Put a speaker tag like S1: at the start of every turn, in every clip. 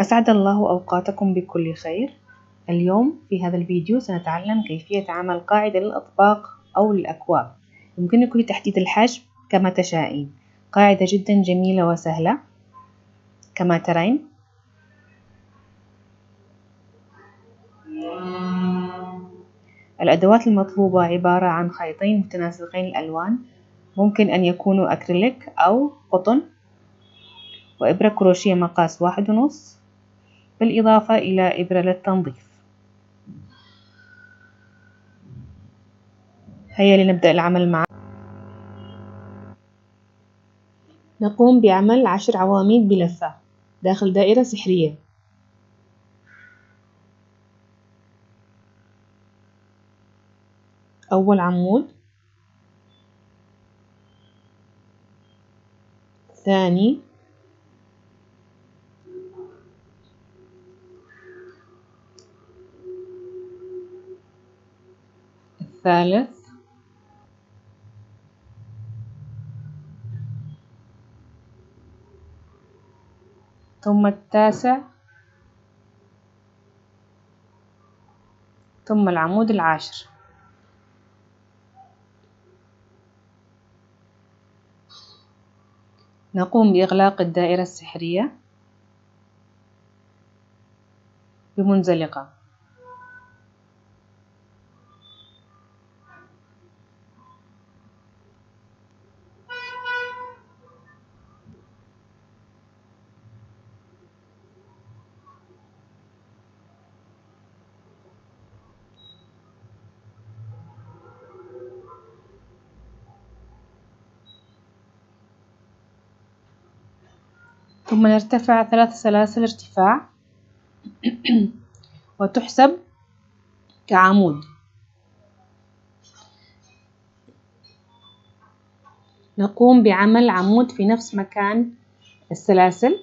S1: أسعد الله أوقاتكم بكل خير. اليوم في هذا الفيديو سنتعلم كيفية عمل قاعدة للأطباق أو للأكواب. يمكنك تحديد الحجم كما تشائين. قاعدة جدا جميلة وسهلة كما ترين. الأدوات المطلوبة عبارة عن خيطين متناسقين الألوان، ممكن أن يكونوا أكريليك أو قطن، وإبرة كروشيه مقاس 1.5، بالإضافة إلى إبرة للتنظيف. هيا لنبدأ العمل معا. نقوم بعمل 10 عواميد بلفة داخل دائرة سحرية. أول عمود، ثاني، الثالث، ثم التاسع، ثم العمود العاشر. نقوم بإغلاق الدائرة السحرية بمنزلقة. ثم نرتفع 3 سلاسل ارتفاع وتحسب كعمود. نقوم بعمل عمود في نفس مكان السلاسل،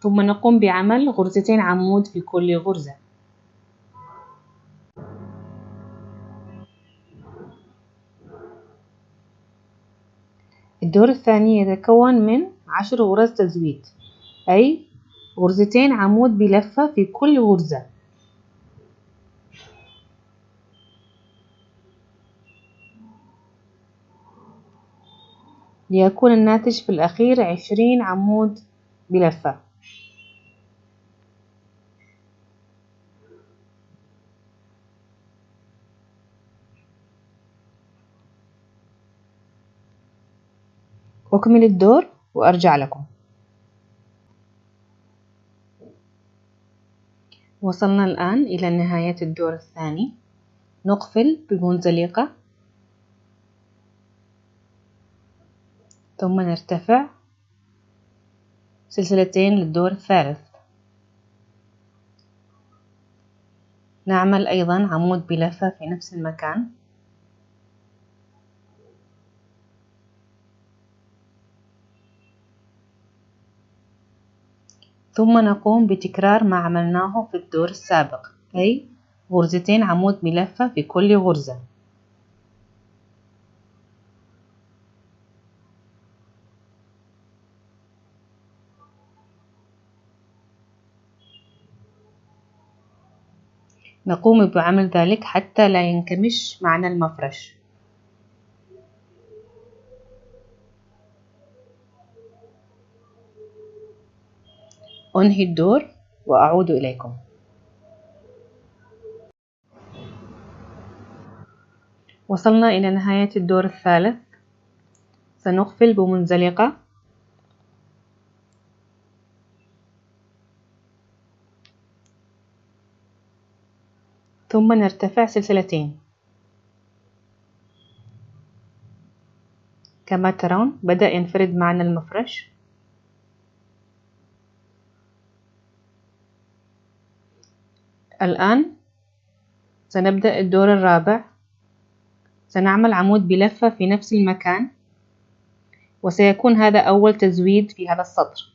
S1: ثم نقوم بعمل غرزتين عمود في كل غرزة. الدور الثاني يتكون من 10 غرز تزويد، أي غرزتين عمود بلفة في كل غرزة. ليكون الناتج في الأخير 20 عمود بلفة. أكمل الدور وأرجع لكم. وصلنا الآن إلى نهاية الدور الثاني. نقفل بمنزلقة، ثم نرتفع سلسلتين للدور الثالث. نعمل أيضا عمود بلفة في نفس المكان. ثم نقوم بتكرار ما عملناه في الدور السابق، أي غرزتين عمود بلفة في كل غرزة. نقوم بعمل ذلك حتى لا ينكمش معنا المفرش. أنهي الدور وأعود إليكم. وصلنا إلى نهاية الدور الثالث. سنقفل بمنزلقة، ثم نرتفع سلسلتين. كما ترون بدأ ينفرد معنا المفرش. الآن سنبدأ الدور الرابع. سنعمل عمود بلفة في نفس المكان، وسيكون هذا أول تزويد في هذا السطر،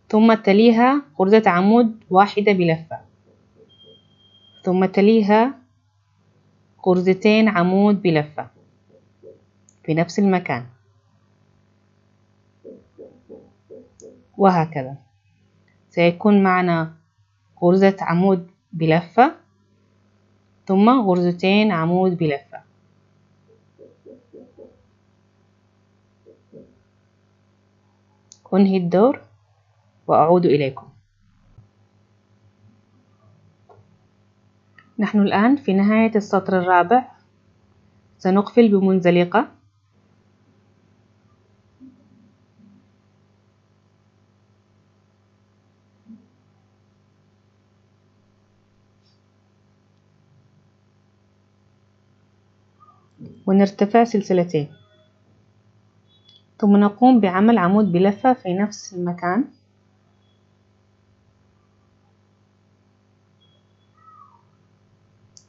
S1: ثم تليها غرزة عمود واحدة بلفة، ثم تليها غرزتين عمود بلفة في نفس المكان. وهكذا. سيكون معنا غرزة عمود بلفة ثم غرزتين عمود بلفة. أنهي الدور وأعود إليكم. نحن الآن في نهاية السطر الرابع، سنقفل بمنزلقة ونرتفع سلسلتين، ثم نقوم بعمل عمود بلفة في نفس المكان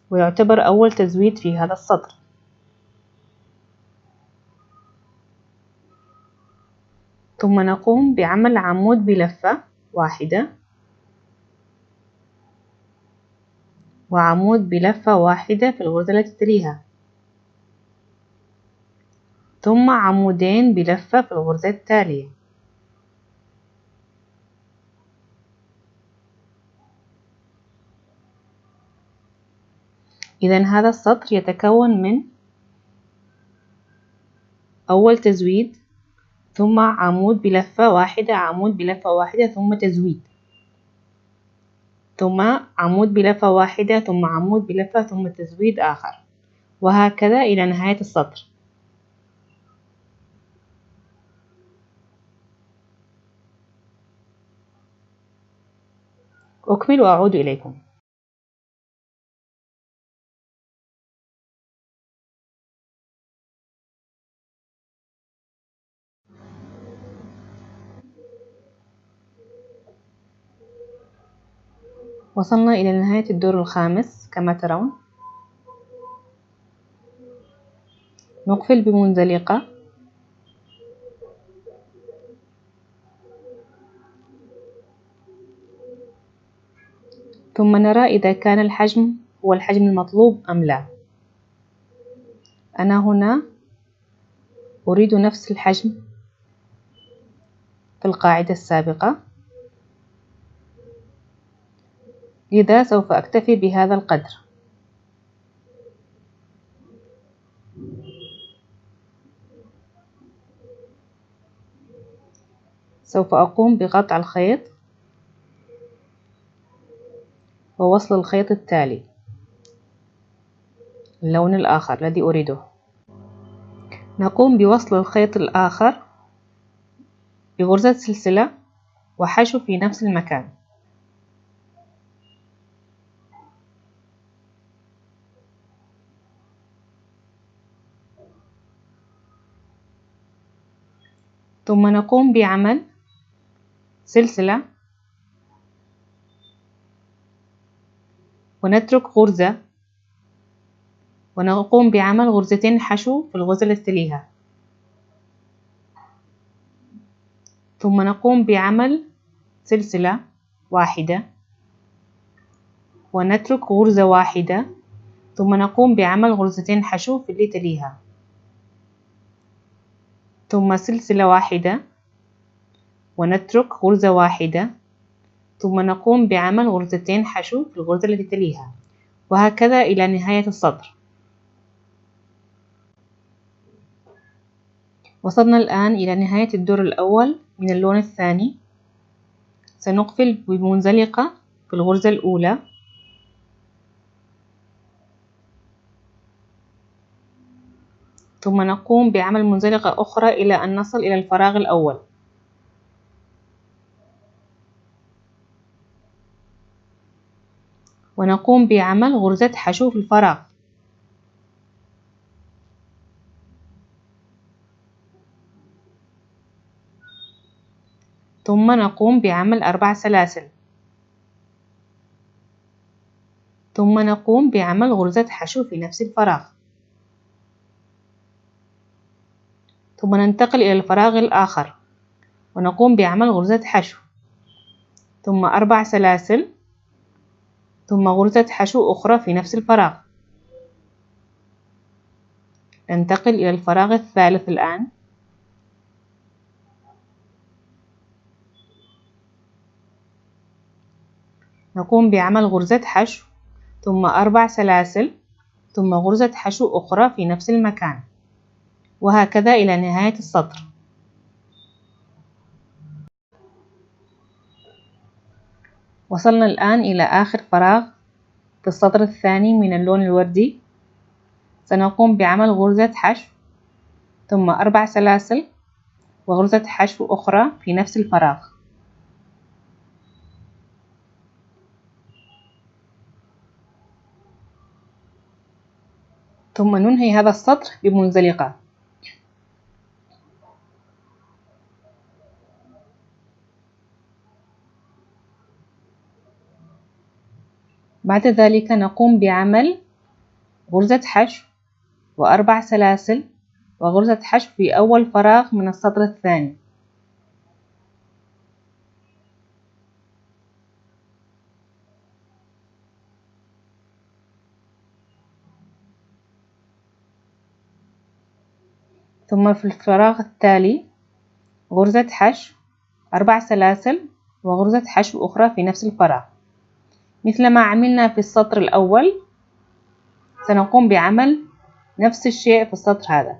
S1: ويعتبر أول تزويد في هذا السطر. ثم نقوم بعمل عمود بلفة واحدة وعمود بلفة واحدة في الغرزة التي تليها، ثم عمودين بلفة في الغرزة التالية. إذن هذا السطر يتكون من أول تزويد ثم عمود بلفة واحدة، عمود بلفة واحدة ثم تزويد، ثم عمود بلفة واحدة ثم عمود بلفة ثم تزويد آخر، وهكذا إلى نهاية السطر. أكمل وأعود إليكم. وصلنا إلى نهاية الدور الخامس كما ترون. نقفل بمنزلقة ثم نرى إذا كان الحجم هو الحجم المطلوب أم لا. أنا هنا أريد نفس الحجم في القاعدة السابقة، لذا سوف أكتفي بهذا القدر. سوف أقوم بقطع الخيط ووصل الخيط التالي، اللون الآخر الذي أريده. نقوم بوصل الخيط الآخر بغرزة سلسلة وحشو في نفس المكان. ثم نقوم بعمل سلسلة ونترك غرزة ونقوم بعمل غرزتين حشو في الغرزة التي تليها، ثم نقوم بعمل سلسلة واحدة ونترك غرزة واحدة، ثم نقوم بعمل غرزتين حشو في اللي تليها، ثم سلسلة واحدة ونترك غرزة واحدة، ثم نقوم بعمل غرزتين حشو في الغرزة التي تليها، وهكذا إلى نهاية السطر. وصلنا الآن إلى نهاية الدور الأول من اللون الثاني. سنقفل بمنزلقة في الغرزة الأولى ثم نقوم بعمل منزلقة أخرى إلى أن نصل إلى الفراغ الأول، ونقوم بعمل غرزة حشو في الفراغ، ثم نقوم بعمل 4 سلاسل، ثم نقوم بعمل غرزة حشو في نفس الفراغ، ثم ننتقل إلى الفراغ الآخر ونقوم بعمل غرزة حشو، ثم 4 سلاسل، ثم غرزة حشو أخرى في نفس الفراغ. ننتقل إلى الفراغ الثالث الآن، نقوم بعمل غرزة حشو ثم 4 سلاسل ثم غرزة حشو أخرى في نفس المكان، وهكذا إلى نهاية السطر. وصلنا الآن إلى آخر فراغ في السطر الثاني من اللون الوردي. سنقوم بعمل غرزة حشو ثم 4 سلاسل وغرزة حشو أخرى في نفس الفراغ، ثم ننهي هذا السطر بمنزلقة. بعد ذلك نقوم بعمل غرزة حشو و4 سلاسل وغرزة حشو في أول فراغ من السطر الثاني، ثم في الفراغ التالي غرزة حشو 4 سلاسل وغرزة حشو أخرى في نفس الفراغ. مثل ما عملنا في السطر الأول سنقوم بعمل نفس الشيء في السطر هذا.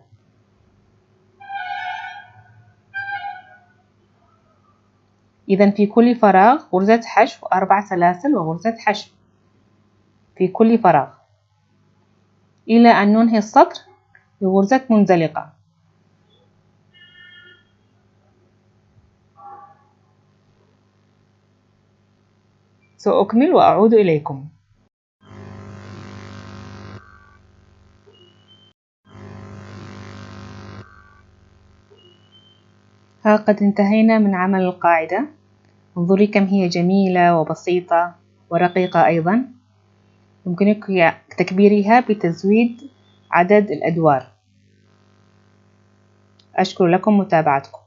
S1: إذا في كل فراغ غرزة حشو 4 سلاسل وغرزة حشو في كل فراغ إلى أن ننهي السطر بغرزة منزلقة. سأكمل وأعود إليكم. ها قد انتهينا من عمل القاعدة. انظري كم هي جميلة وبسيطة ورقيقة أيضا. يمكنك تكبيرها بتزويد عدد الأدوار. أشكر لكم متابعتكم.